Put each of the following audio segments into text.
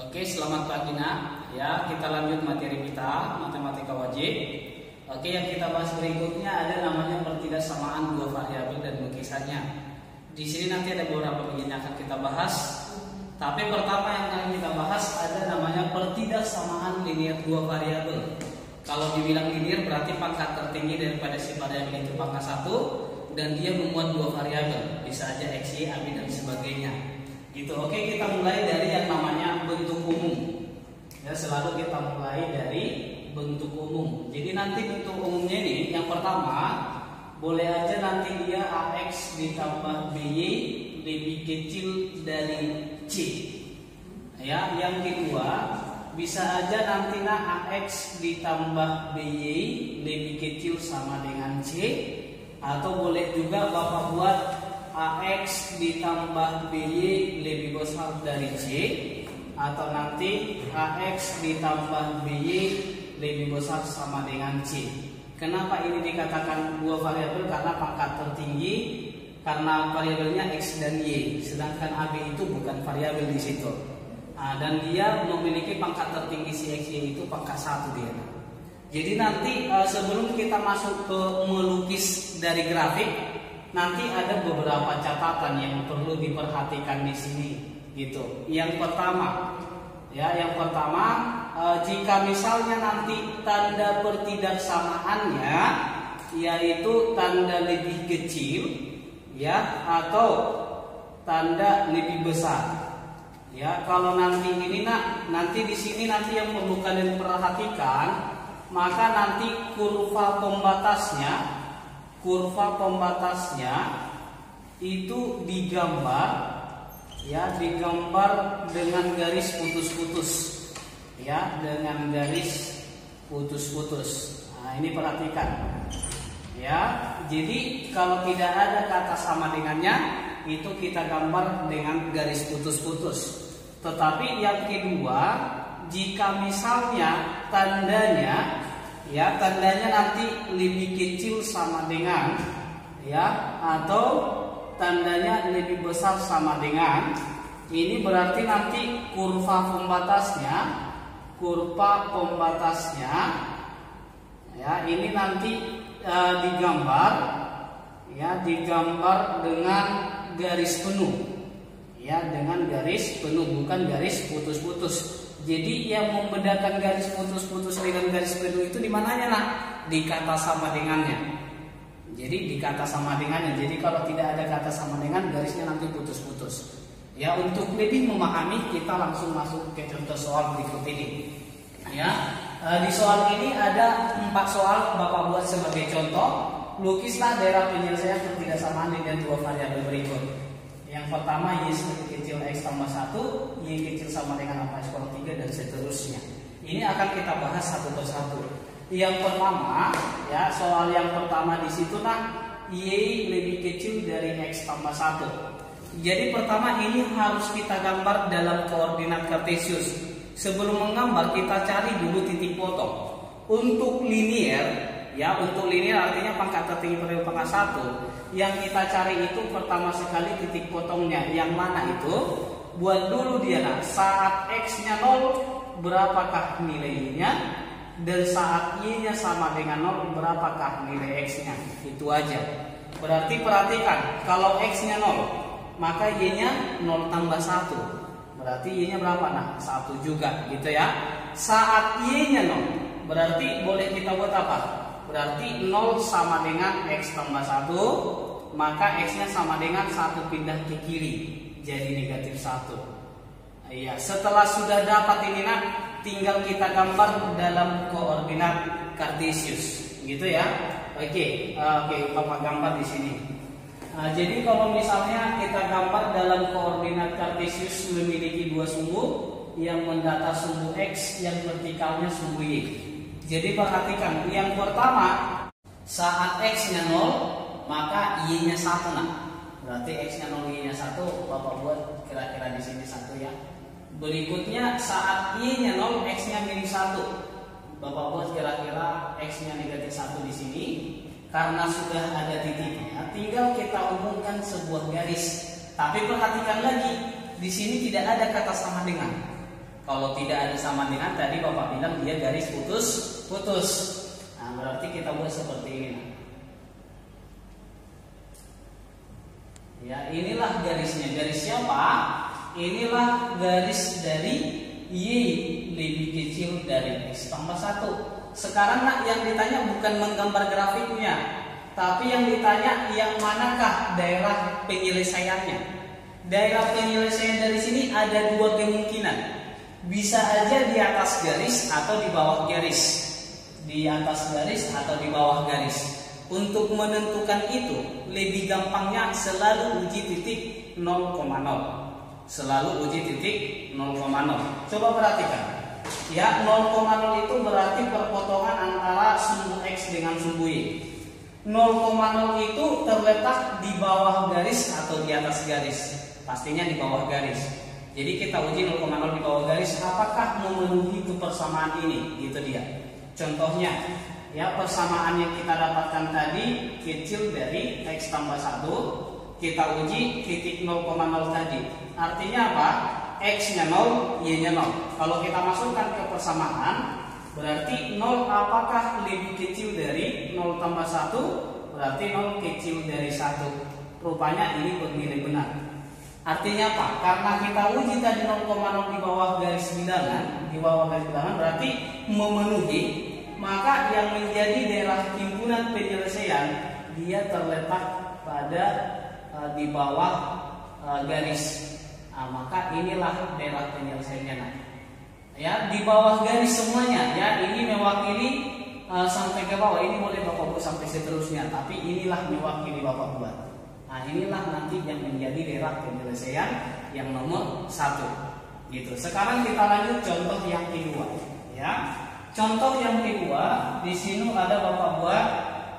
Oke, selamat pagi nak. Ya, kita lanjut materi kita, matematika wajib. Oke, yang kita bahas berikutnya ada namanya pertidaksamaan dua variabel dan lukisannya. Di sini nanti ada beberapa bagian yang akan kita bahas. Tapi pertama yang akan kita bahas ada namanya pertidaksamaan linear dua variabel. Kalau dibilang linear berarti pangkat tertinggi daripada si variabel itu pangkat 1 dan dia memuat dua variabel, bisa aja x, y, ab dan sebagainya. Gitu. Oke, kita mulai dari yang namanya bentuk umum. Ya, selalu kita mulai dari bentuk umum. Jadi nanti bentuk umumnya ini yang pertama boleh aja nanti dia ax ditambah by lebih kecil dari c. Ya, yang kedua bisa aja nanti ax ditambah by lebih kecil sama dengan c, atau boleh juga Bapak buat ax ditambah by lebih besar dari c, atau nanti ax ditambah by lebih besar sama dengan c. Kenapa ini dikatakan dua variabel? Karena pangkat tertinggi, karena variabelnya x dan y, sedangkan ab itu bukan variabel di situ. Dan dia memiliki pangkat tertinggi si x, y itu pangkat 1 dia. Jadi nanti sebelum kita masuk ke melukis dari grafik, nanti ada beberapa catatan yang perlu diperhatikan di sini, gitu. Yang pertama, jika misalnya nanti tanda pertidaksamaannya yaitu tanda lebih kecil, ya, atau tanda lebih besar. Ya, kalau nanti ini nanti di sini nanti yang perlu kalian perhatikan, maka nanti kurva pembatasnya itu digambar dengan garis putus-putus, ya, dengan garis putus-putus. Nah, ini perhatikan, ya. Jadi kalau tidak ada kata sama dengannya, itu kita gambar dengan garis putus-putus. Tetapi yang kedua, jika misalnya tandanya nanti lebih kecil sama dengan, ya, atau tandanya lebih besar sama dengan, ini berarti nanti kurva pembatasnya, ya, ini nanti digambar dengan garis penuh, ya, dengan garis penuh, bukan garis putus-putus. Jadi yang membedakan garis putus-putus dengan garis penuh itu di mananya nak? Di kata sama dengannya. Jadi di kata sama dengannya. Jadi kalau tidak ada kata sama dengan, garisnya nanti putus-putus. Ya, untuk lebih memahami kita langsung masuk ke contoh soal berikut ini. Ya, di soal ini ada 4 soal Bapak buat sebagai contoh. Lukislah daerah penyelesaian pertidaksamaan dengan dua variabel berikut. Yang pertama, y lebih kecil x tambah 1, y kecil sama dengan apa x kurang 3, dan seterusnya. Ini akan kita bahas satu persatu. Yang pertama, ya, soal yang pertama di situ y lebih kecil dari x tambah 1. Jadi pertama ini harus kita gambar dalam koordinat kartesius. Sebelum menggambar kita cari dulu titik potong. Untuk linear, ya, untuk linear artinya pangkat tertinggi pada pangkat 1. Yang kita cari itu pertama sekali titik potongnya. Yang mana itu? Buat dulu dia saat x-nya 0 berapakah nilainya, dan saat y-nya sama dengan 0 berapakah nilai x-nya. Itu aja. Berarti perhatikan, kalau x-nya 0, maka y-nya 0 tambah 1. Berarti y-nya berapa 1 juga, gitu ya. Saat y-nya 0, berarti boleh kita buat apa? Berarti 0 sama dengan x tambah 1, maka x-nya sama dengan 1 pindah ke kiri, jadi negatif 1. Iya, setelah sudah dapat ini tinggal kita gambar dalam koordinat kartesius, gitu ya. Oke, Bapak gambar di sini. Jadi kalau misalnya kita gambar dalam koordinat kartesius memiliki dua sumbu, yang mendata sumbu x, yang vertikalnya sumbu y. Jadi perhatikan, yang pertama saat x-nya 0, maka y-nya 1 Berarti x-nya 0, y-nya 1, Bapak buat kira-kira di sini 1 ya. Berikutnya saat y-nya 0, x-nya minus 1. Bapak buat kira-kira x-nya negatif 1 di sini. Karena sudah ada titiknya, tinggal kita umumkan sebuah garis. Tapi perhatikan lagi, di sini tidak ada kata sama dengan. Kalau tidak ada sama dengan tadi Bapak bilang dia garis putus. Nah, berarti kita buat seperti ini. Ya, inilah garisnya. Garis siapa? Inilah garis dari Y lebih kecil dari X tambah 1. Sekarang nak yang ditanya bukan menggambar grafiknya, tapi yang ditanya yang manakah daerah penyelesaiannya. Daerah penyelesaian dari sini ada dua kemungkinan. Bisa aja di atas garis atau di bawah garis. Di atas garis atau di bawah garis. Untuk menentukan itu lebih gampangnya selalu uji titik 0,0. Selalu uji titik 0,0. Coba perhatikan. Ya, 0,0 itu berarti perpotongan antara sumbu X dengan sumbu Y. 0,0 itu terletak di bawah garis atau di atas garis. Pastinya di bawah garis. Jadi kita uji 0,0 di bawah garis, apakah memenuhi kebersamaan ini? Gitu dia. Contohnya, ya persamaan yang kita dapatkan tadi kecil dari X tambah 1. Kita uji titik 0,0 tadi. Artinya apa? X-nya 0, Y-nya 0. Kalau kita masukkan ke persamaan, berarti 0 apakah lebih kecil dari 0 tambah 1? Berarti 0 kecil dari 1. Rupanya ini bernilai benar. Artinya apa? Karena kita uji tadi 0,0 di bawah garis bilangan, berarti memenuhi, maka yang menjadi daerah timbunan penyelesaian dia terletak pada di bawah garis. Nah, maka inilah daerah penyelesaiannya. Ya, di bawah garis semuanya. Ya, ini mewakili sampai ke bawah. Ini boleh Bapak buat sampai seterusnya, tapi inilah mewakili Bapak buat. Nah, inilah nanti yang menjadi daerah penyelesaian yang nomor 1. Gitu. Sekarang kita lanjut contoh yang kedua. Ya, contoh yang kedua di sini ada Bapak buat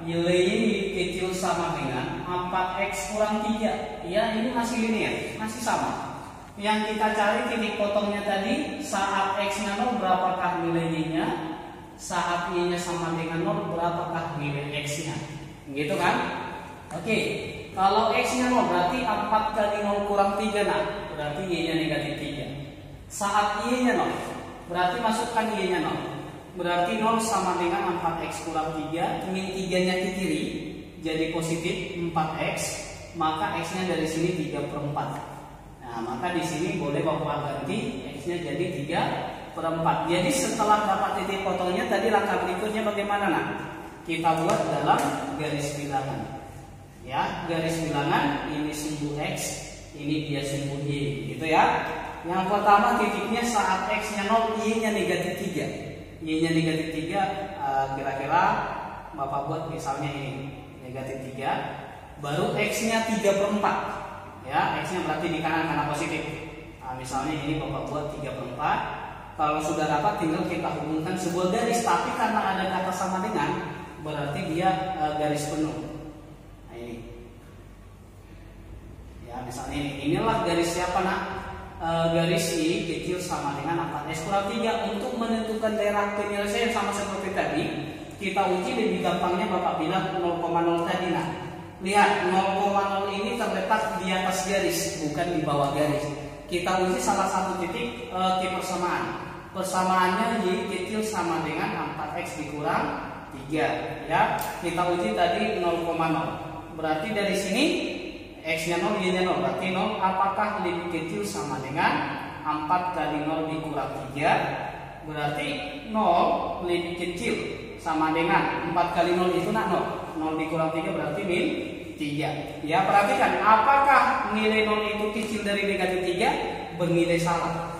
nilai ini kecil sama dengan 4x kurang 3. Ya, ini masih linear, masih sama. Yang kita cari titik potongnya tadi saat x-nya 0 berapakah nilai y-nya, saat y-nya sama dengan 0 berapakah nilai x-nya. Gitu kan? Oke. Kalau X-nya 0 berarti 4 kali 0 kurang 3 nah, berarti Y-nya negatif 3. Saat Y-nya 0 berarti masukkan Y-nya 0. Berarti 0 sama dengan 4X kurang 3. Min 3-nya ke kiri jadi positif 4X. Maka X-nya dari sini 3/4. Nah, maka di sini boleh Bapak ganti X-nya jadi 3/4. Jadi setelah dapat titik potongnya tadi langkah berikutnya bagaimana nah? Kita buat dalam garis bilangan. Ya, garis bilangan ini sumbu X, ini dia sumbu Y, gitu ya. Yang pertama titiknya saat X-nya 0, Y-nya negatif 3. Y-nya negatif 3, kira-kira Bapak buat misalnya ini negatif 3. Baru X-nya 3/4. Ya, X-nya berarti di kanan karena positif. Nah, misalnya ini Bapak buat 3/4. Kalau sudah dapat tinggal kita hubungkan sebuah garis, tapi karena ada kata sama dengan, berarti dia garis penuh. Ya, misalnya inilah garis siapa nak? Garis Y kecil sama dengan 4x kurang 3. Untuk menentukan daerah penyelesaian sama seperti tadi, kita uji lebih gampangnya Bapak bilang 0,0 tadi nah. Lihat 0,0 ini terletak di atas garis, bukan di bawah garis. Kita uji salah satu titik ke persamaan. Persamaannya Y kecil sama dengan 4x dikurang 3. Ya, kita uji tadi 0,0. Berarti dari sini X-nya 0, Y-nya 0. Berarti 0 apakah lebih kecil sama dengan 4 kali 0 dikurang 3? Berarti 0 lebih kecil sama dengan 4 kali 0 itu nak 0. 0 dikurang 3 berarti min 3. Ya, perhatikan apakah nilai 0 itu kecil dari negatif 3? Bernilai salah.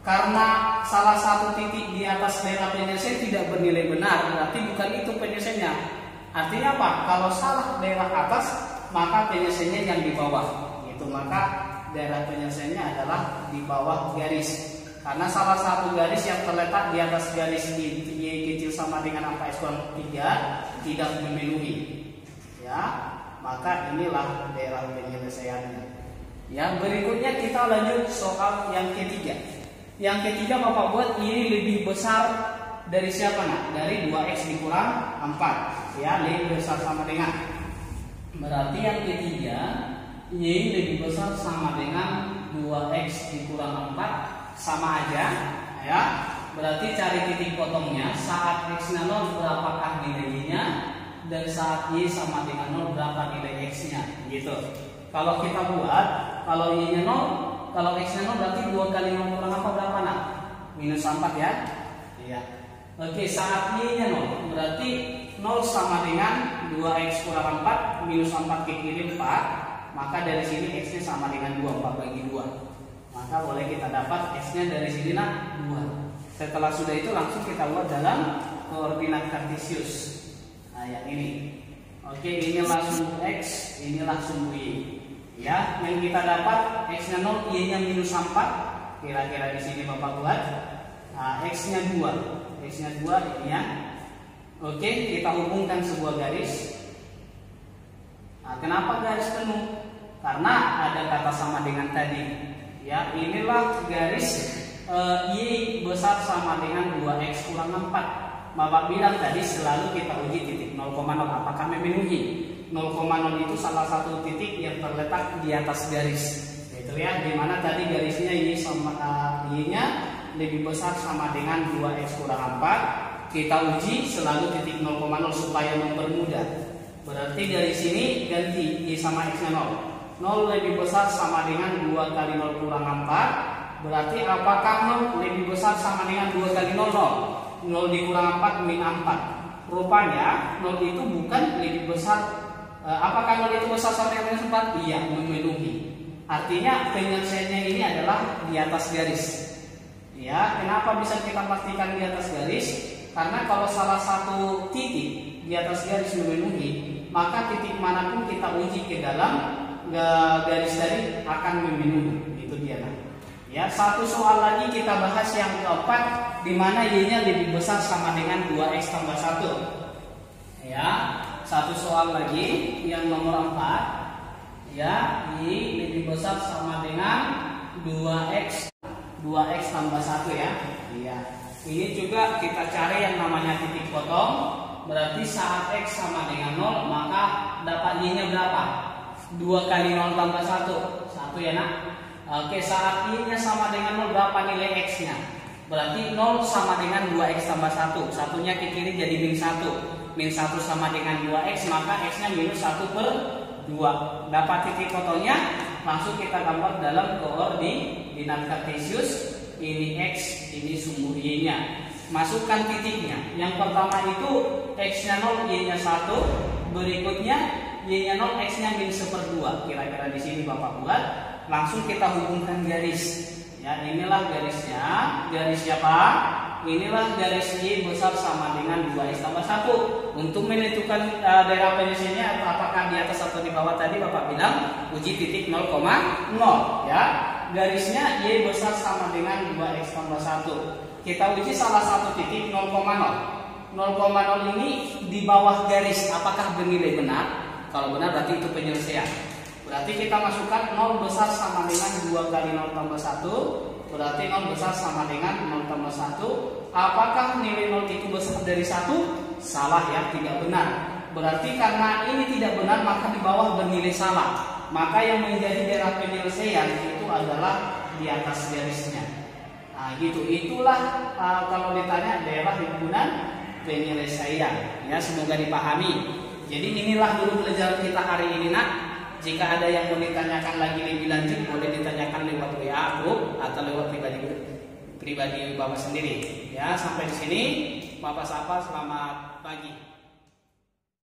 Karena salah satu titik di atas daerah penyelesaian tidak bernilai benar, berarti bukan itu penyelesaiannya. Artinya apa? Kalau salah daerah atas, maka penyelesaiannya yang di bawah. Gitu. Maka daerah penyelesaiannya adalah di bawah garis. Karena salah satu garis yang terletak di atas garis Y kecil sama dengan 4x kurang 3 tidak memenuhi. Ya, maka inilah daerah penyelesaiannya. Ya, berikutnya kita lanjut soal yang ketiga. Yang ketiga Bapak buat ini lebih besar dari siapa nak? Dari 2x dikurang 4. Ya, lebih besar sama dengan. Berarti yang ketiga Y lebih besar sama dengan 2x dikurang 4 sama aja ya. Berarti cari titik potongnya saat x-nya 0 berapakah nilai y-nya, dan saat y sama dengan 0 berapa nilai x-nya gitu. Kalau kita buat, kalau y-nya 0, kalau x-nya 0 berarti 2 kali 0 kurang apa berapa nak? Minus 4 ya. Iya. Oke, saat y-nya 0 berarti 0 sama dengan 2x kurang 4 minus 4 ke kiri 4. Maka dari sini x-nya sama dengan 2, 4 bagi 2. Maka boleh kita dapat x-nya dari sini nak 2. Setelah sudah itu langsung kita buat dalam koordinat kartesius. Nah, yang ini. Oke, ini langsung x, ini langsung y. Ya, yang kita dapat x-nya 0, y-nya minus 4. Kira-kira di sini Bapak buat. Nah, x-nya 2. X-nya 2 ini ya. Oke, kita hubungkan sebuah garis. Nah, kenapa garis penuh? Karena ada kata sama dengan tadi. Ya, inilah garis y besar sama dengan 2x kurang 4. Bapak bilang tadi selalu kita uji titik 0,0 apakah memenuhi. 0,0 itu salah satu titik yang terletak di atas garis. Itu ya, dimana tadi garisnya y sama y-nya lebih besar sama dengan 2x kurang 4. Kita uji selalu titik 0,0 supaya mempermudah. Berarti dari sini ganti y sama x-nya 0. 0 lebih besar sama dengan 2 kali 0 kurang 4. Berarti apakah 0 lebih besar sama dengan 2 kali 0? 0 dikurang 4 min 4. Rupanya 0 itu bukan lebih besar. Apakah 0 itu besar sama dengan 4? Iya, memenuhi. Artinya penyelesaiannya ini adalah di atas garis. Ya, kenapa bisa kita pastikan di atas garis? Karena kalau salah satu titik di atas garis memenuhi, maka titik manapun kita uji ke dalam garis tadi akan memenuhi. Itu dia nah. Ya, satu soal lagi kita bahas yang keempat, di mana y-nya lebih besar sama dengan 2x tambah 1. Ya, satu soal lagi yang nomor 4. Ya, y lebih besar sama dengan 2x tambah 1 ya. Iya. Ini juga kita cari yang namanya titik potong. Berarti saat x sama dengan 0, maka dapat y-nya berapa? 2 kali 0 tambah 1. 1 ya nak. Oke, saat y-nya sama dengan 0 berapa nilai x-nya? Berarti 0 sama dengan 2x tambah 1. Satunya ke kiri jadi min 1. Min 1 sama dengan 2x, maka x-nya minus 1 per 2. Dapat titik fotonya, langsung kita gambar dalam koordinat kartesius. Ini x, ini sumbu y-nya. Masukkan titiknya. Yang pertama itu x-nya 0, y-nya 1. Berikutnya y-nya 0, x-nya min 1/2. Kira-kira di sini Bapak buat. Langsung kita hubungkan garis. Ya, inilah garisnya. Garis siapa? Inilah garis y besar sama dengan 2x tambah 1. Untuk menentukan daerah penyelesaiannya apakah di atas atau di bawah tadi Bapak bilang uji titik 0,0 ya. Garisnya y besar sama dengan 2x tambah 1. Kita uji salah satu titik 0,0. 0,0 ini di bawah garis apakah bernilai benar? Kalau benar berarti itu penyelesaian. Berarti kita masukkan 0 besar sama dengan 2 kali 0 tambah 1. Berarti 0 besar sama dengan 0 tambah 1. Apakah nilai 0 itu besar dari 1? Salah ya, tidak benar. Berarti karena ini tidak benar maka di bawah bernilai salah. Maka yang menjadi daerah penyelesaian itu adalah di atas garisnya. Nah gitu, itulah kalau ditanya daerah himpunan penyelesaian. Ya, semoga dipahami. Jadi inilah dulu pelajaran kita hari ini nak. Jika ada yang mau ditanyakan lagi lebih lanjut, boleh ditanyakan lewat WA grup atau lewat pribadi Bapak sendiri. Ya, sampai di sini Bapak sapa, selamat pagi.